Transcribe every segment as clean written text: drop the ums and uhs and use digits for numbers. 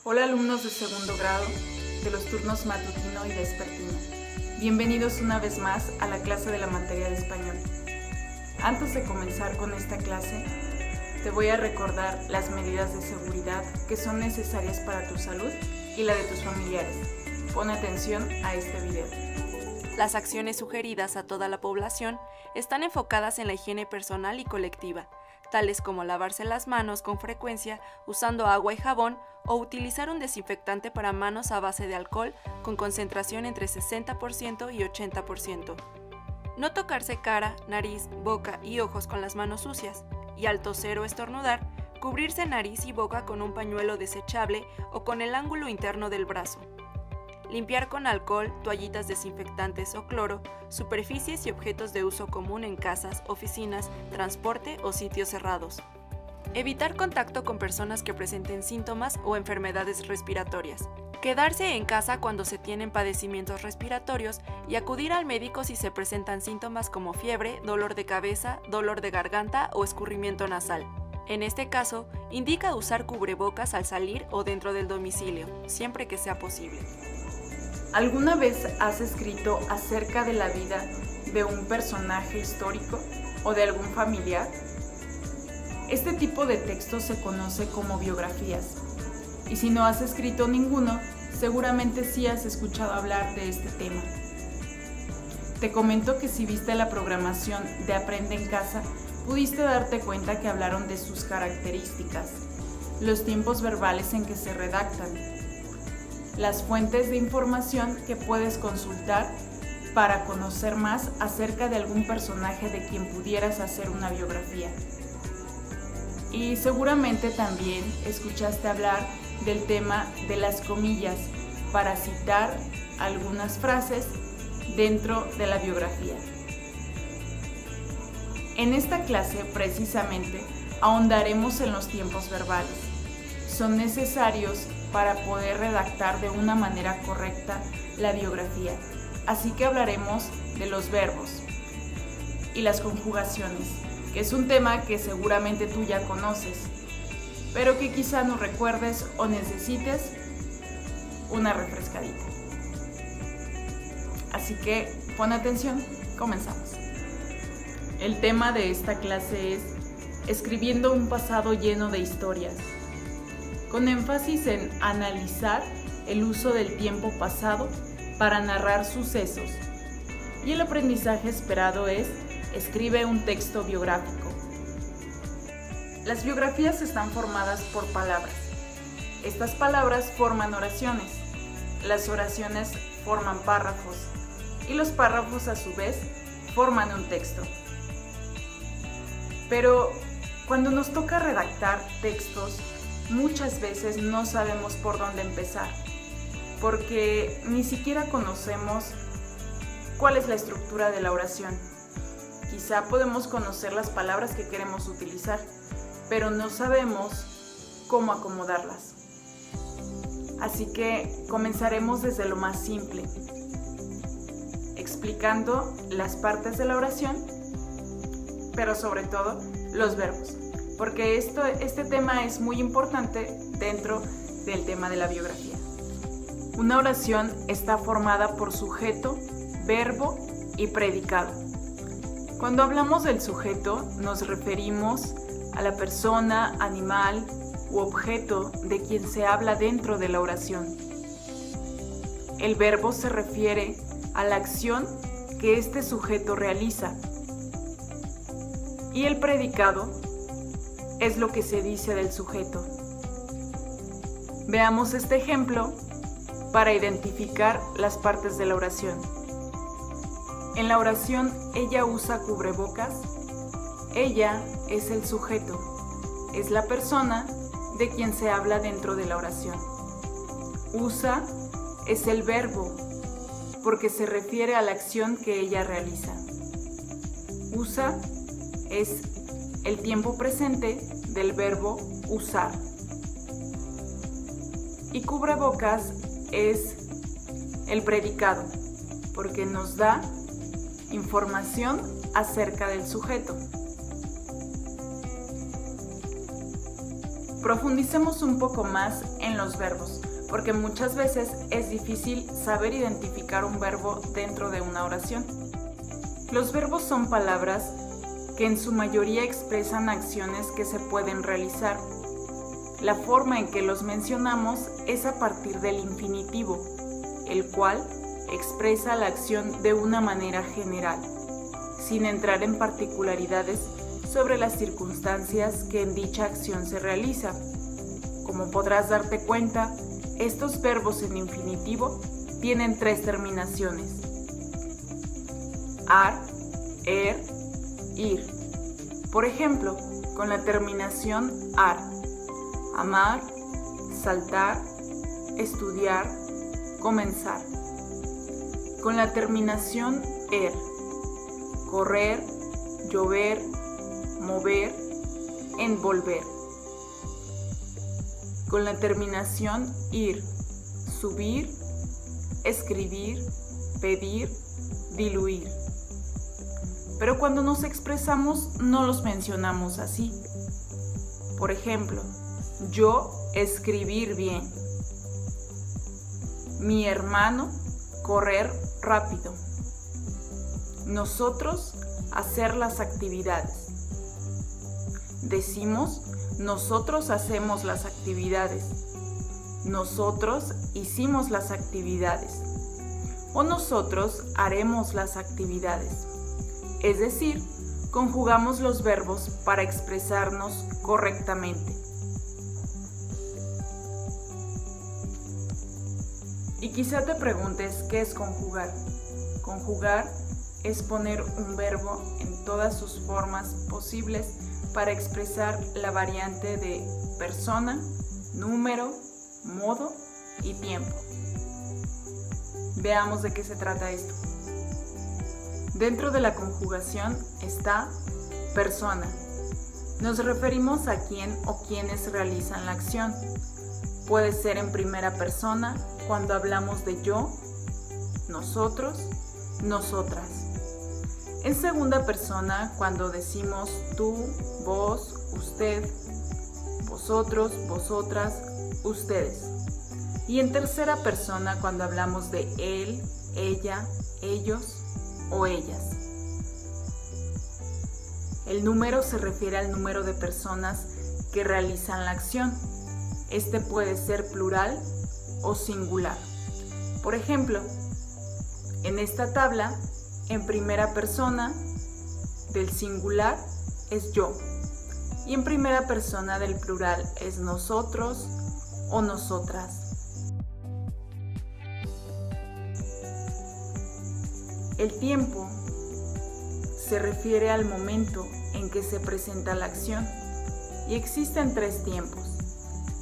Hola alumnos de segundo grado, de los turnos matutino y vespertino. Bienvenidos una vez más a la clase de la materia de español. Antes de comenzar con esta clase, te voy a recordar las medidas de seguridad que son necesarias para tu salud y la de tus familiares. Pon atención a este video. Las acciones sugeridas a toda la población están enfocadas en la higiene personal y colectiva, tales como lavarse las manos con frecuencia usando agua y jabón o utilizar un desinfectante para manos a base de alcohol con concentración entre 60% y 80%. No tocarse cara, nariz, boca y ojos con las manos sucias, y al toser o estornudar, cubrirse nariz y boca con un pañuelo desechable o con el ángulo interno del brazo. Limpiar con alcohol, toallitas desinfectantes o cloro, superficies y objetos de uso común en casas, oficinas, transporte o sitios cerrados. Evitar contacto con personas que presenten síntomas o enfermedades respiratorias. Quedarse en casa cuando se tienen padecimientos respiratorios y acudir al médico si se presentan síntomas como fiebre, dolor de cabeza, dolor de garganta o escurrimiento nasal. En este caso, indica usar cubrebocas al salir o dentro del domicilio, siempre que sea posible. ¿Alguna vez has escrito acerca de la vida de un personaje histórico o de algún familiar? Este tipo de texto se conoce como biografías. Y si no has escrito ninguno, seguramente sí has escuchado hablar de este tema. Te comento que si viste la programación de Aprende en Casa, pudiste darte cuenta que hablaron de sus características, los tiempos verbales en que se redactan, las fuentes de información que puedes consultar para conocer más acerca de algún personaje de quien pudieras hacer una biografía. Y seguramente también escuchaste hablar del tema de las comillas para citar algunas frases dentro de la biografía. En esta clase, precisamente, ahondaremos en los tiempos verbales. Son necesarios para poder redactar de una manera correcta la biografía. Así que hablaremos de los verbos y las conjugaciones, que es un tema que seguramente tú ya conoces, pero que quizá no recuerdes o necesites una refrescadita. Así que pon atención, comenzamos. El tema de esta clase es escribiendo un pasado lleno de historias, con énfasis en analizar el uso del tiempo pasado para narrar sucesos. Y el aprendizaje esperado es: escribe un texto biográfico. Las biografías están formadas por palabras. Estas palabras forman oraciones. Las oraciones forman párrafos. Y los párrafos, a su vez, forman un texto. Pero cuando nos toca redactar textos, muchas veces no sabemos por dónde empezar, porque ni siquiera conocemos cuál es la estructura de la oración. Quizá podemos conocer las palabras que queremos utilizar, pero no sabemos cómo acomodarlas. Así que comenzaremos desde lo más simple, explicando las partes de la oración, pero sobre todo los verbos, porque este tema es muy importante dentro del tema de la biografía. Una oración está formada por sujeto, verbo y predicado. Cuando hablamos del sujeto, nos referimos a la persona, animal u objeto de quien se habla dentro de la oración. El verbo se refiere a la acción que este sujeto realiza. Y el predicado es lo que se dice del sujeto. Veamos este ejemplo para identificar las partes de la oración. En la oración, ella usa cubrebocas. Ella es el sujeto, es la persona de quien se habla dentro de la oración. Usa es el verbo, porque se refiere a la acción que ella realiza. Usa es el tiempo presente del verbo usar. Y cubrebocas es el predicado, porque nos da información acerca del sujeto. Profundicemos un poco más en los verbos, porque muchas veces es difícil saber identificar un verbo dentro de una oración. Los verbos son palabras que en su mayoría expresan acciones que se pueden realizar. La forma en que los mencionamos es a partir del infinitivo, el cual expresa la acción de una manera general, sin entrar en particularidades sobre las circunstancias que en dicha acción se realiza. Como podrás darte cuenta, estos verbos en infinitivo tienen 3 terminaciones: ar, er, ir. Por ejemplo, con la terminación ar, amar, saltar, estudiar, comenzar. Con la terminación er, correr, llover, mover, envolver. Con la terminación ir, subir, escribir, pedir, diluir. Pero cuando nos expresamos no los mencionamos así. Por ejemplo, yo escribir bien. Mi hermano correr rápido. Nosotros hacer las actividades. Decimos, nosotros hacemos las actividades. Nosotros hicimos las actividades. O nosotros haremos las actividades. Es decir, conjugamos los verbos para expresarnos correctamente. Y quizá te preguntes, ¿qué es conjugar? Conjugar es poner un verbo en todas sus formas posibles para expresar la variante de persona, número, modo y tiempo. Veamos de qué se trata esto. Dentro de la conjugación está persona. Nos referimos a quién o quienes realizan la acción. Puede ser en primera persona cuando hablamos de yo, nosotros, nosotras. En segunda persona cuando decimos tú, vos, usted, vosotros, vosotras, ustedes. Y en tercera persona cuando hablamos de él, ella, ellos o ellas. El número se refiere al número de personas que realizan la acción. Este puede ser plural o singular. Por ejemplo, en esta tabla, en primera persona del singular es yo y en primera persona del plural es nosotros o nosotras. El tiempo se refiere al momento en que se presenta la acción y existen 3 tiempos.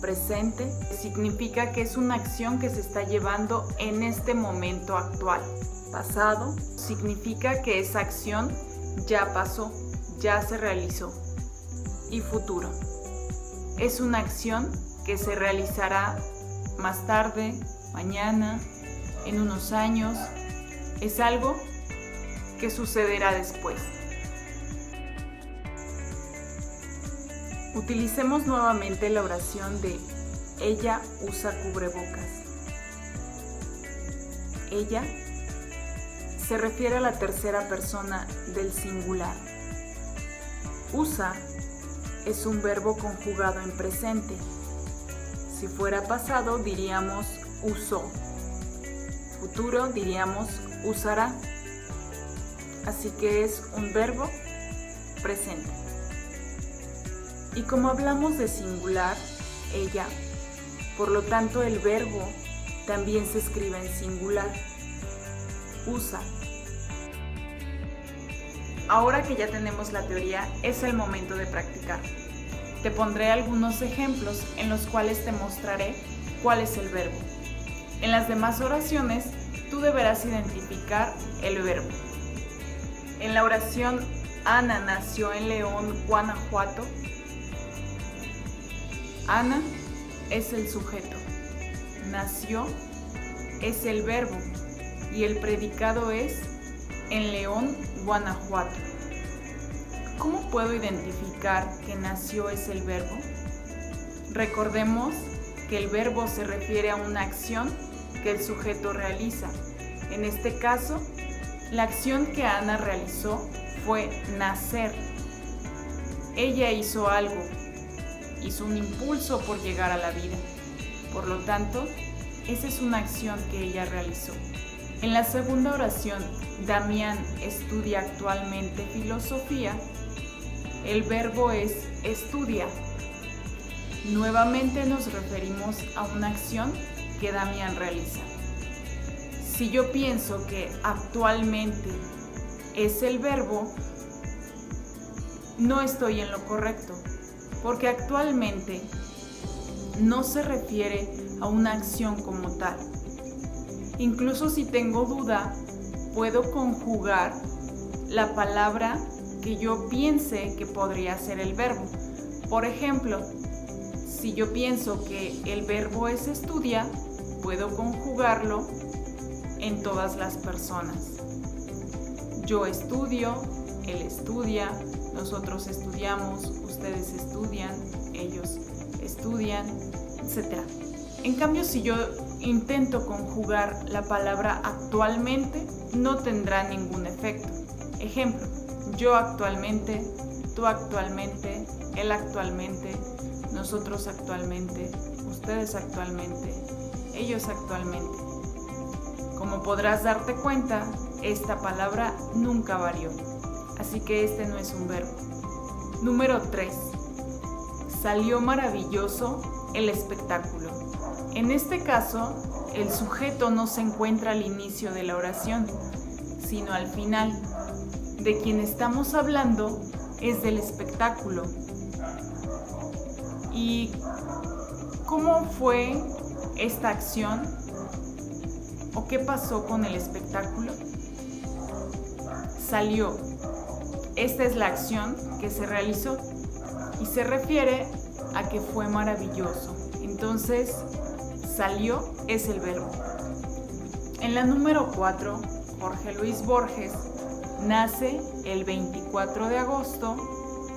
Presente significa que es una acción que se está llevando en este momento actual. Pasado significa que esa acción ya pasó, ya se realizó. Y futuro es una acción que se realizará más tarde, mañana, en unos años. Es algo que sucederá después. Utilicemos nuevamente la oración de ella usa cubrebocas. Ella se refiere a la tercera persona del singular. Usa es un verbo conjugado en presente. Si fuera pasado diríamos usó. Futuro diríamos usará. Así que es un verbo presente. Y como hablamos de singular, ella, por lo tanto el verbo también se escribe en singular. Usa. Ahora que ya tenemos la teoría, es el momento de practicar. Te pondré algunos ejemplos en los cuales te mostraré cuál es el verbo. En las demás oraciones, tú deberás identificar el verbo. En la oración Ana nació en León, Guanajuato, Ana es el sujeto, nació es el verbo y el predicado es en León, Guanajuato. ¿Cómo puedo identificar que nació es el verbo? Recordemos que el verbo se refiere a una acción que el sujeto realiza. En este caso, la acción que Ana realizó fue nacer. Ella hizo algo, hizo un impulso por llegar a la vida. Por lo tanto, esa es una acción que ella realizó. En la segunda oración, Damián estudia actualmente filosofía. El verbo es estudia. Nuevamente nos referimos a una acción que Damián realiza. Si yo pienso que actualmente es el verbo, no estoy en lo correcto, porque actualmente no se refiere a una acción como tal. Incluso si tengo duda, puedo conjugar la palabra que yo piense que podría ser el verbo. Por ejemplo, si yo pienso que el verbo es estudia, puedo conjugarlo en todas las personas. Yo estudio, él estudia, nosotros estudiamos, ustedes estudian, ellos estudian, etc. En cambio, si yo intento conjugar la palabra actualmente, no tendrá ningún efecto. Ejemplo, yo actualmente, tú actualmente, él actualmente, nosotros actualmente, ustedes actualmente, ellos actualmente. Como podrás darte cuenta, esta palabra nunca varió, así que este no es un verbo. Número 3. Salió maravilloso el espectáculo. En este caso, el sujeto no se encuentra al inicio de la oración, sino al final. De quien estamos hablando es del espectáculo. ¿Y cómo fue esta acción? ¿O qué pasó con el espectáculo? Salió. Esta es la acción que se realizó y se refiere a que fue maravilloso. Entonces, salió es el verbo. En la número 4, Jorge Luis Borges nace el 24 de agosto.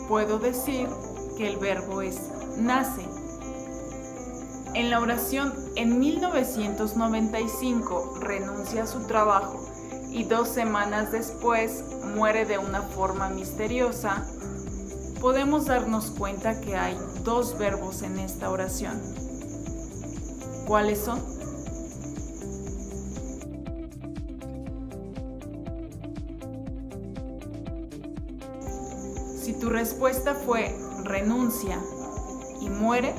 Puedo decir que el verbo es nace. En la oración, en 1995 renuncia a su trabajo y 2 semanas después muere de una forma misteriosa. Podemos darnos cuenta que hay 2 verbos en esta oración. ¿Cuáles son? Si tu respuesta fue renuncia y muere,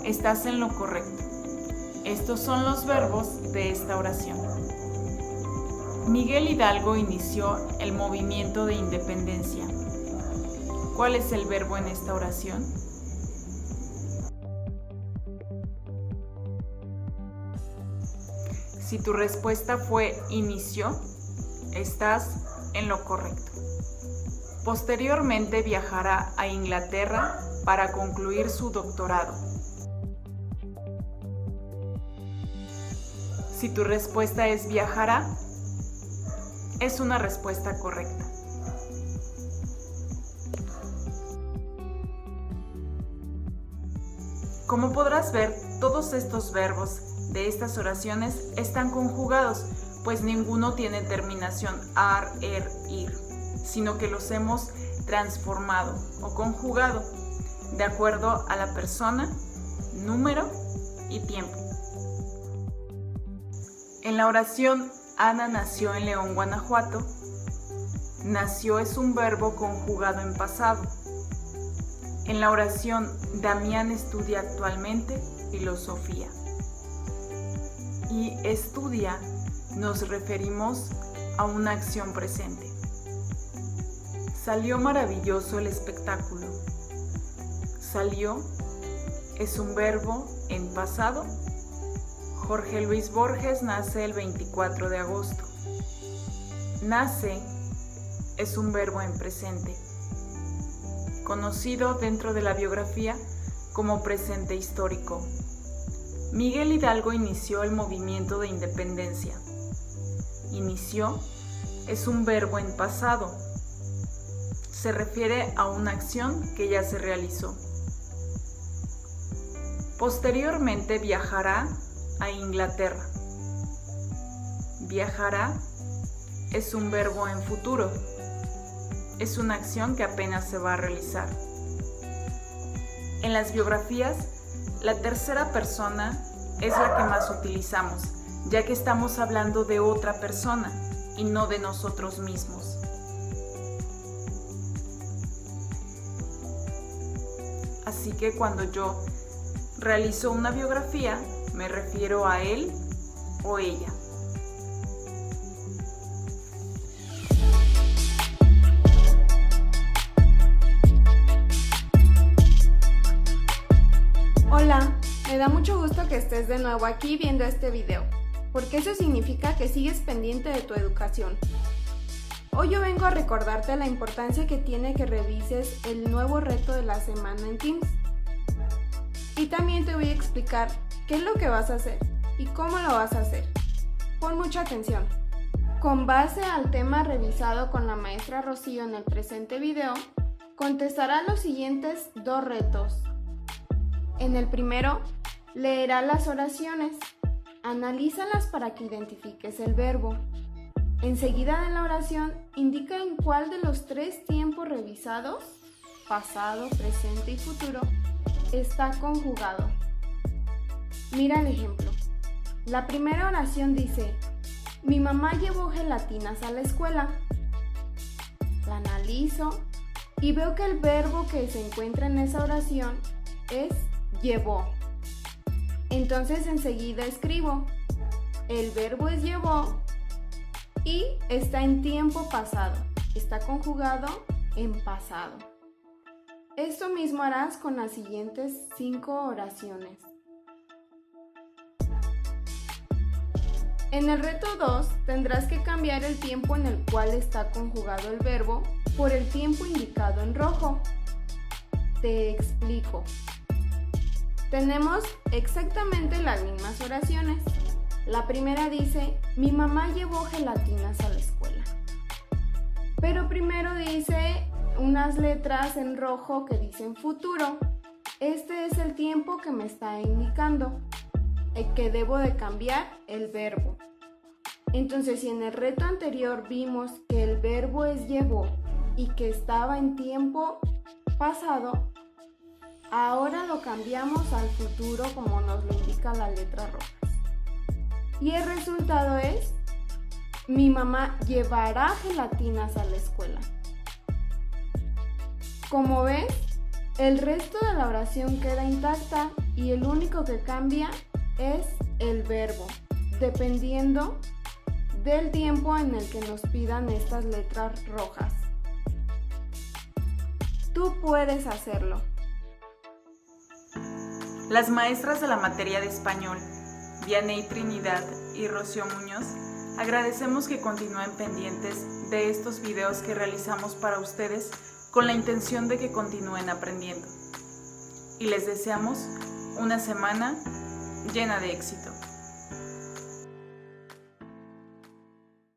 estás en lo correcto. Estos son los verbos de esta oración. Miguel Hidalgo inició el movimiento de independencia. ¿Cuál es el verbo en esta oración? Si tu respuesta fue inició, estás en lo correcto. Posteriormente viajará a Inglaterra para concluir su doctorado. Si tu respuesta es viajará, es una respuesta correcta. Como podrás ver, todos estos verbos de estas oraciones están conjugados, pues ninguno tiene terminación ar, er, ir, sino que los hemos transformado o conjugado de acuerdo a la persona, número y tiempo. En la oración Ana nació en León, Guanajuato, nació es un verbo conjugado en pasado. En la oración Damián estudia actualmente filosofía. Y estudia nos referimos a una acción presente. Salió maravilloso el espectáculo. Salió es un verbo en pasado. Jorge Luis Borges nace el 24 de agosto. Nace es un verbo en presente, conocido dentro de la biografía como presente histórico. Miguel Hidalgo inició el movimiento de independencia. Inició es un verbo en pasado. Se refiere a una acción que ya se realizó. Posteriormente viajará a Inglaterra. Viajará es un verbo en futuro. Es una acción que apenas se va a realizar. En las biografías, la tercera persona es la que más utilizamos, ya que estamos hablando de otra persona y no de nosotros mismos. Así que cuando yo realizo una biografía, me refiero a él o ella. Hola, me da mucho gusto que estés de nuevo aquí viendo este video, porque eso significa que sigues pendiente de tu educación. Hoy yo vengo a recordarte la importancia que tiene que revises el nuevo reto de la semana en Teams. Y también te voy a explicar qué es lo que vas a hacer y cómo lo vas a hacer. Pon mucha atención. Con base al tema revisado con la maestra Rocío en el presente video, contestará los siguientes dos retos. En el primero, leerá las oraciones. Analízalas para que identifiques el verbo. Enseguida de la oración, indica en cuál de los tres tiempos revisados, pasado, presente y futuro, está conjugado. Mira el ejemplo. La primera oración dice: mi mamá llevó gelatinas a la escuela. La analizo y veo que el verbo que se encuentra en esa oración es llevó. Entonces enseguida escribo: el verbo es llevó y está en tiempo pasado, está conjugado en pasado. Esto mismo harás con las siguientes 5 oraciones. En el reto 2 tendrás que cambiar el tiempo en el cual está conjugado el verbo por el tiempo indicado en rojo. Te explico. Tenemos exactamente las mismas oraciones. La primera dice: mi mamá llevó gelatinas a la escuela. Pero primero dice unas letras en rojo que dicen futuro. Este es el tiempo que me está indicando que debo de cambiar el verbo. Entonces, si en el reto anterior vimos que el verbo es llevó y que estaba en tiempo pasado, ahora lo cambiamos al futuro como nos lo indica la letra roja. Y el resultado es: mi mamá llevará gelatinas a la escuela. Como ves, el resto de la oración queda intacta y el único que cambia es el verbo, dependiendo del tiempo en el que nos pidan estas letras rojas. Tú puedes hacerlo. Las maestras de la materia de español, Vianey Trinidad y Rocío Muñoz, agradecemos que continúen pendientes de estos videos que realizamos para ustedes con la intención de que continúen aprendiendo. Y les deseamos una semana llena de éxito.